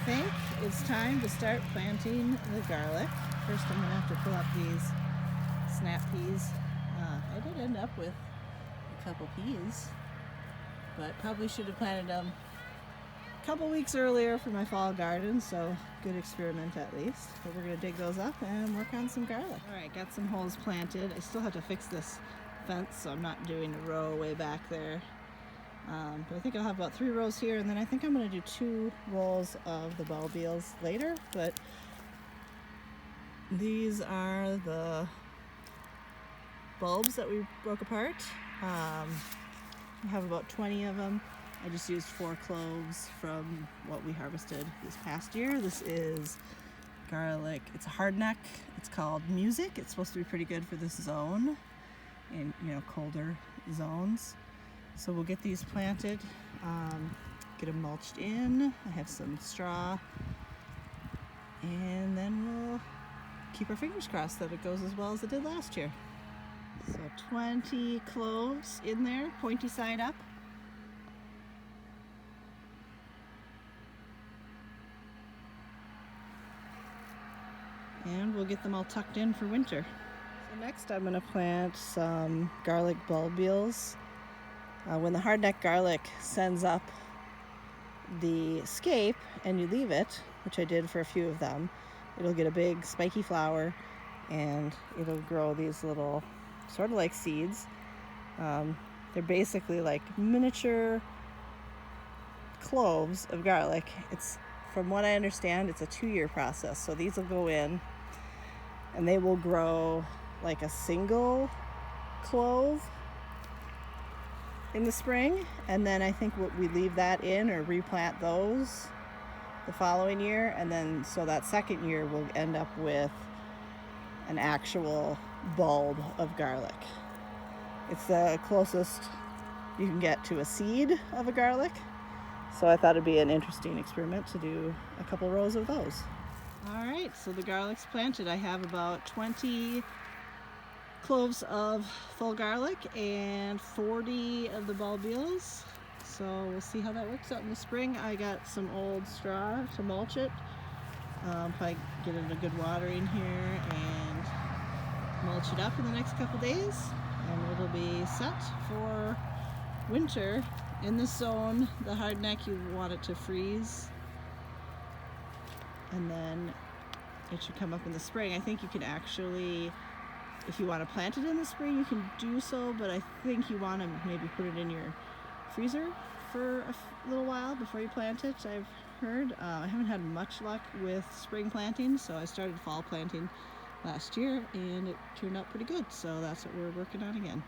think it's time to start planting the garlic. First I'm going to have to pull up these snap peas. I did end up with a couple peas, but probably should have planted them a couple weeks earlier for my fall garden, so good experiment at least. But we're going to dig those up and work on some garlic. Alright, got some holes planted. I still have to fix this fence, so I'm not doing a row way back there. But I think I'll have about 3 rows here, and then I think I'm going to do 2 rows of the bulbils later. But these are the bulbs that we broke apart. I have about 20 of them. I just used 4 cloves from what we harvested this past year. This is garlic. It's a hardneck. It's called Music. It's supposed to be pretty good for this zone in, colder zones. So we'll get these planted, get them mulched in. I have some straw, and then we'll keep our fingers crossed that it goes as well as it did last year. So 20 cloves in there, pointy side up. And we'll get them all tucked in for winter. So next I'm going to plant some garlic bulbils. When the hardneck garlic sends up the scape and you leave it, which I did for a few of them, it'll get a big spiky flower and it'll grow these little, sort of like seeds. They're basically like miniature cloves of garlic. From what I understand, it's a 2-year process. So these will go in and they will grow like a single clove in the spring, and then I think we leave that in or replant those the following year, and then so that second year we'll end up with an actual bulb of garlic. It's the closest you can get to a seed of a garlic, so I thought it'd be an interesting experiment to do a couple rows of those. Alright, so the garlic's planted. I have about 20 cloves of full garlic and 40 of the bulbils. So we'll see how that works out in the spring. I got some old straw to mulch it. Probably get it a good watering here and mulch it up in the next couple days, and it'll be set for winter. In this zone, the hardneck, you want it to freeze, and then it should come up in the spring. I think you can actually, if you want to plant it in the spring, you can do so, but I think you want to maybe put it in your freezer for a little while before you plant it, I've heard. I haven't had much luck with spring planting, so I started fall planting last year and it turned out pretty good, so that's what we're working on again.